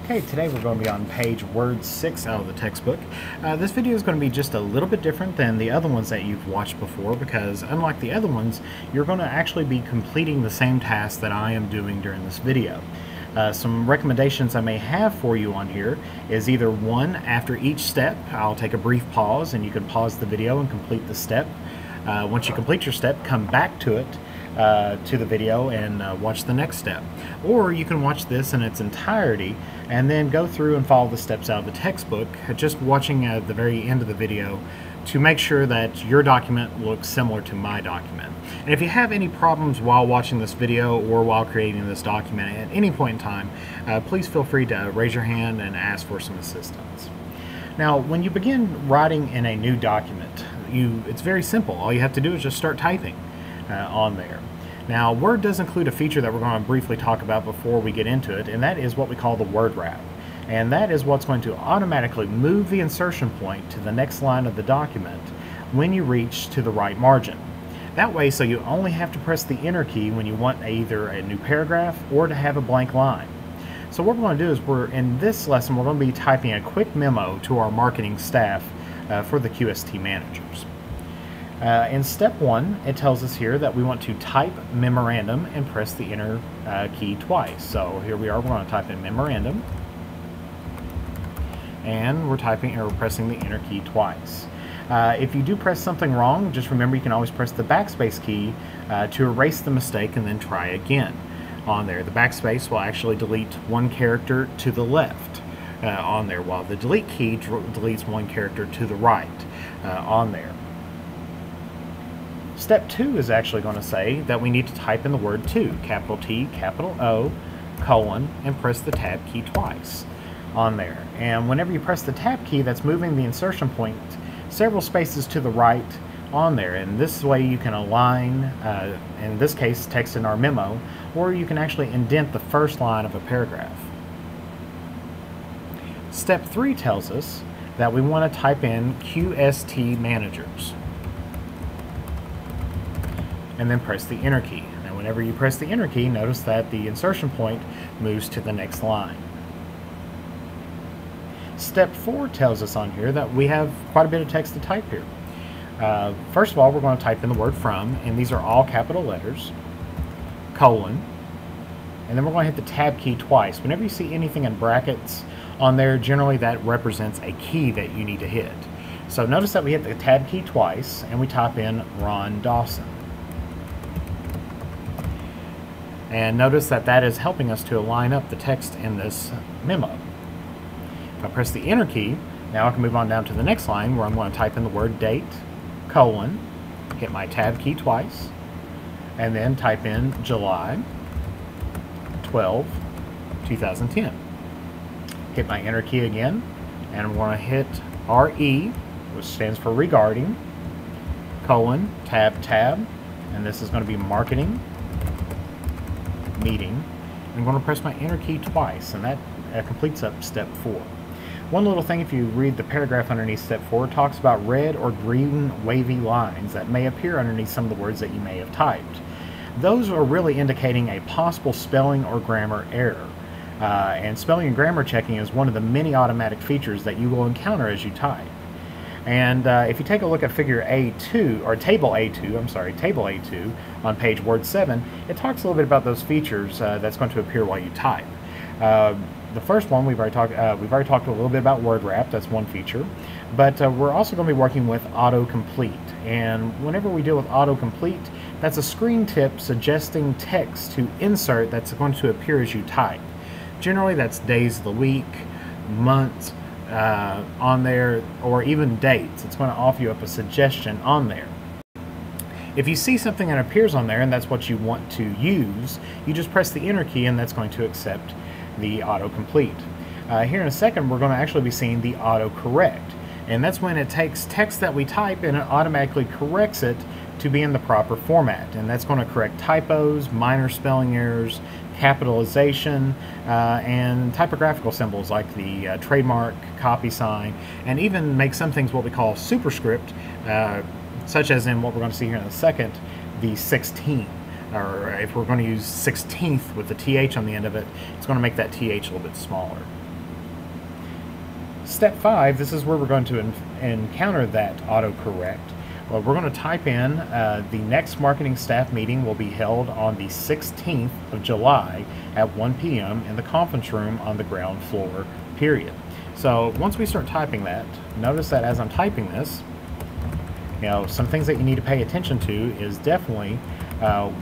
Okay, today we're going to be on page Word 6 out of the textbook. This video is going to be just a little bit different than the other ones that you've watched before because unlike the other ones, you're going to actually be completing the same task that I am doing during this video. Some recommendations I may have for you on here is either one, after each step, I'll take a brief pause and you can pause the video and complete the step. Once you complete your step, come back to it. To the video and watch the next step. Or you can watch this in its entirety and then go through and follow the steps out of the textbook, just watching at the very end of the video to make sure that your document looks similar to my document. And if you have any problems while watching this video or while creating this document at any point in time, please feel free to raise your hand and ask for some assistance. Now, when you begin writing in a new document, it's very simple. All you have to do is just start typing on there. Now, Word does include a feature that we're going to briefly talk about before we get into it, and that is what we call the word wrap. And that is what's going to automatically move the insertion point to the next line of the document when you reach to the right margin. That way, so you only have to press the enter key when you want either a new paragraph or to have a blank line. So what we're going to do is in this lesson, we're going to be typing a quick memo to our marketing staff for the QST managers. In step 1, it tells us here that we want to type memorandum and press the enter key twice. So here we are, we're going to type in memorandum, and we're pressing the enter key twice. If you do press something wrong, just remember you can always press the backspace key to erase the mistake and then try again on there. The backspace will actually delete one character to the left on there, while the delete key deletes one character to the right on there. Step 2 is actually going to say that we need to type in the word to, capital T, capital O, colon, and press the tab key twice on there. And whenever you press the tab key, that's moving the insertion point several spaces to the right on there. And this way you can align, in this case, text in our memo, or you can actually indent the first line of a paragraph. Step 3 tells us that we want to type in QST managers, and then press the enter key. And whenever you press the enter key, notice that the insertion point moves to the next line. Step 4 tells us on here that we have quite a bit of text to type here. First of all, we're going to type in the word from, and these are all capital letters, colon, and then we're going to hit the tab key twice. Whenever you see anything in brackets on there, generally that represents a key that you need to hit. So notice that we hit the tab key twice, and we type in Ron Dawson. And notice that that is helping us to line up the text in this memo. If I press the enter key, now I can move on down to the next line where I'm going to type in the word date, colon, hit my tab key twice, and then type in July 12, 2010. Hit my enter key again, and I'm going to hit RE, which stands for regarding, colon, tab, and this is going to be marketing meeting. I'm going to press my enter key twice, and that completes up step 4. One little thing, if you read the paragraph underneath step 4, it talks about red or green wavy lines that may appear underneath some of the words that you may have typed. Those are really indicating a possible spelling or grammar error. And spelling and grammar checking is one of the many automatic features that you will encounter as you type. And if you take a look at figure A2, or table A2 on page Word 7, it talks a little bit about those features that's going to appear while you type. The first one, we've already talked a little bit about word wrap. That's one feature. But we're also going to be working with autocomplete. And whenever we deal with autocomplete, that's a screen tip suggesting text to insert that's going to appear as you type. Generally, that's days of the week, months, on there, or even dates. It's going to offer you up a suggestion on there. If you see something that appears on there and that's what you want to use, you just press the enter key and that's going to accept the autocomplete. Here in a second, we're going to actually be seeing the autocorrect, and that's when it takes text that we type and it automatically corrects it to be in the proper format, and that's going to correct typos, minor spelling errors, capitalization, and typographical symbols like the trademark, copy sign, and even make some things what we call superscript, such as in what we're going to see here in a second, the 16. Or if we're going to use 16th with the TH on the end of it, it's going to make that TH a little bit smaller. Step 5, this is where we're going to encounter that autocorrect. Well, we're going to type in the next marketing staff meeting will be held on the 16th of July at 1 p.m. in the conference room on the ground floor, period. So once we start typing that, notice that as I'm typing this, some things that you need to pay attention to is definitely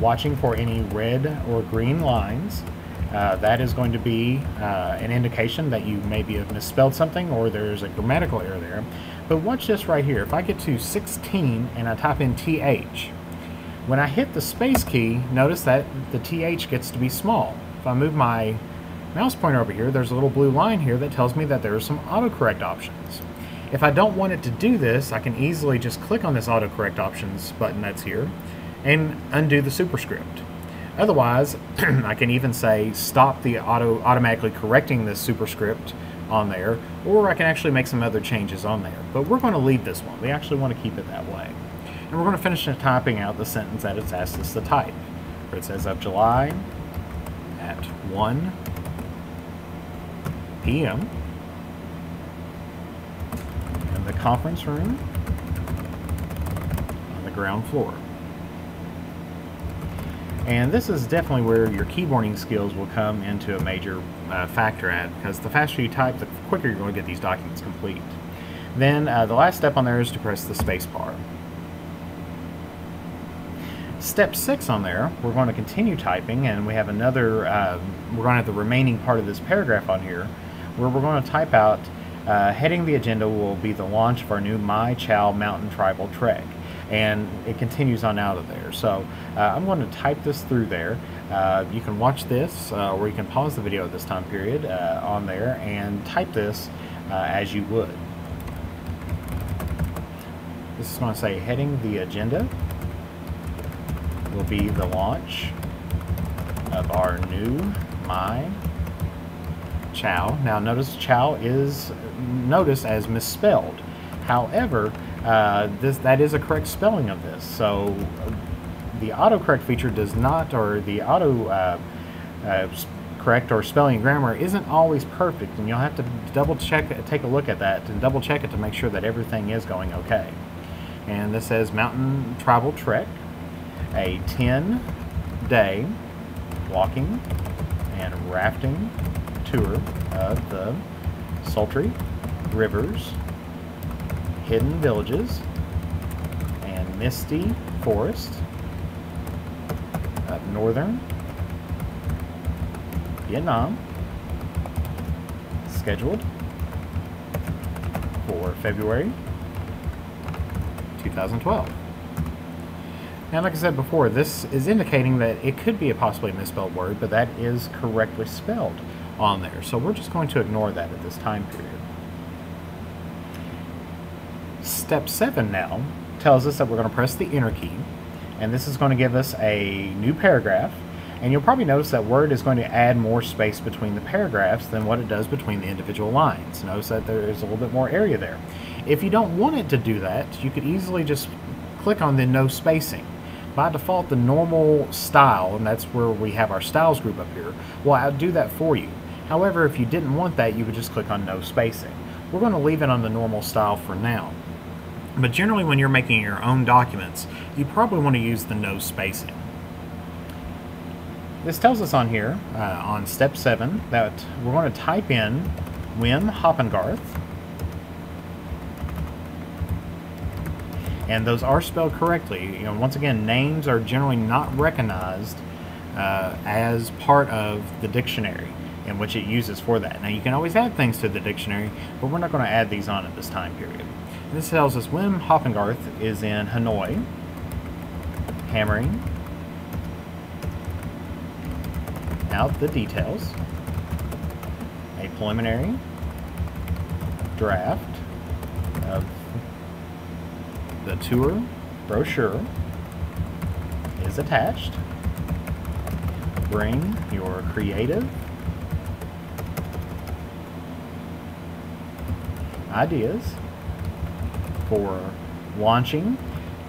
watching for any red or green lines. That is going to be an indication that you maybe have misspelled something or there's a grammatical error there. But watch this right here. If I get to 16 and I type in TH, when I hit the space key, notice that the TH gets to be small. If I move my mouse pointer over here, there's a little blue line here that tells me that there are some autocorrect options. If I don't want it to do this, I can easily just click on this autocorrect options button that's here and undo the superscript. Otherwise, I can even say stop the automatically correcting this superscript on there, or I can actually make some other changes on there. But we're going to leave this one. We actually want to keep it that way. And we're going to finish typing out the sentence that it's asked us to type, where it says of July at 1 p.m. in the conference room on the ground floor. And this is definitely where your keyboarding skills will come into a major factor at, because the faster you type, the quicker you're going to get these documents complete. Then the last step on there is to press the space bar. Step 6 on there, we're going to continue typing, and we have another, we're going to have the remaining part of this paragraph on here, where we're going to type out, heading the agenda will be the launch of our new My Chow Mountain Tribal Trek. And it continues on out of there. So I'm going to type this through there. You can watch this, or you can pause the video at this time period on there and type this as you would. This is going to say heading the agenda will be the launch of our new My Chow. Now notice Chow is noticed as misspelled. However, that is a correct spelling of this. So the autocorrect feature does not, or the auto correct or spelling grammar isn't always perfect, and you'll have to double check, take a look at that and double check it to make sure that everything is going okay. And this says Mountain Tribal Trek, a 10-day walking and rafting tour of the sultry rivers, hidden villages, and misty forest of northern Vietnam, scheduled for February 2012. And like I said before, this is indicating that it could be a possibly misspelled word, but that is correctly spelled on there. So we're just going to ignore that at this time period. Step 7 now tells us that we're going to press the enter key, and this is going to give us a new paragraph, and you'll probably notice that Word is going to add more space between the paragraphs than what it does between the individual lines. Notice that there is a little bit more area there. If you don't want it to do that, you could easily just click on the no spacing. By default, the normal style, and that's where we have our styles group up here, will do that for you. However, if you didn't want that, you would just click on no spacing. We're going to leave it on the normal style for now. But generally, when you're making your own documents, you probably want to use the no spacing. This tells us on here, on step 7, that we're going to type in Wim Hoppengarth. And those are spelled correctly. Once again, names are generally not recognized as part of the dictionary in which it uses for that. Now, you can always add things to the dictionary, but we're not going to add these on at this time period. This tells us Wim Hoppengarth is in Hanoi, hammering out the details, a preliminary draft of the tour brochure is attached. Bring your creative ideas for launching,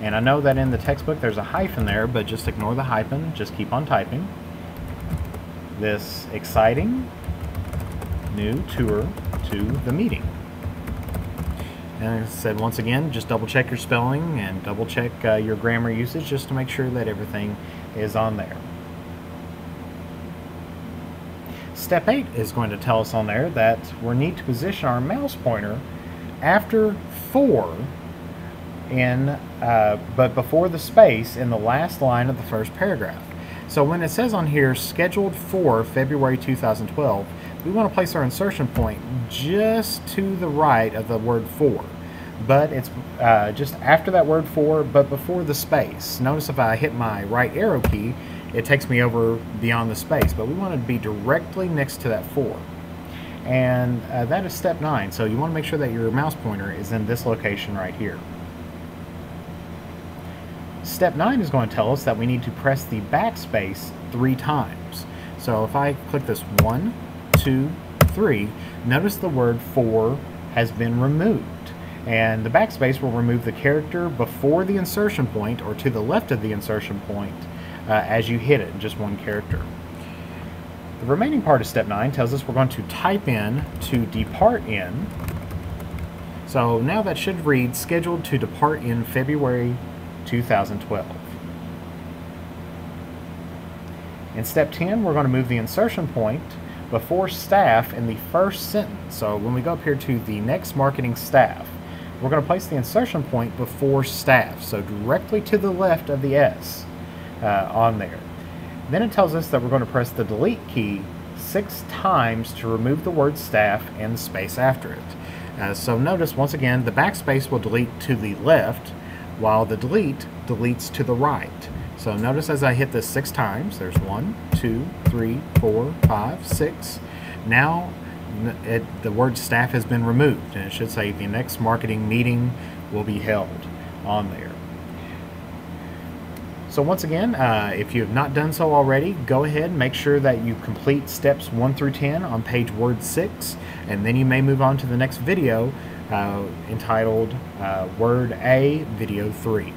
and I know that in the textbook there's a hyphen there, but just ignore the hyphen, just keep on typing. This exciting new tour to the meeting. And as I said, once again, just double check your spelling and double check your grammar usage just to make sure that everything is on there. Step 8 is going to tell us on there that we need to position our mouse pointer after 4 but before the space in the last line of the first paragraph. So when it says on here, scheduled for February 2012, we want to place our insertion point just to the right of the word for. But it's just after that word for, but before the space. Notice if I hit my right arrow key, it takes me over beyond the space, but we want to be directly next to that for. And that is step 9, so you want to make sure that your mouse pointer is in this location right here. Step 9 is going to tell us that we need to press the backspace 3 times. So if I click this 1, 2, 3, notice the word for has been removed. And the backspace will remove the character before the insertion point or to the left of the insertion point as you hit it, just one character. The remaining part of step 9 tells us we're going to type in to depart in. So now that should read scheduled to depart in February 2012. In step 10, we're going to move the insertion point before staff in the first sentence. So when we go up here to the next marketing staff, we're going to place the insertion point before staff, so directly to the left of the S on there. Then it tells us that we're going to press the delete key 6 times to remove the word staff and the space after it. So notice once again the backspace will delete to the left while the delete deletes to the right. So notice as I hit this 6 times, there's 1, 2, 3, 4, 5, 6. Now the word staff has been removed, and it should say the next marketing meeting will be held on there. So once again, if you have not done so already, go ahead and make sure that you complete steps 1 through 10 on page Word 6, and then you may move on to the next video entitled Word A, Video 3.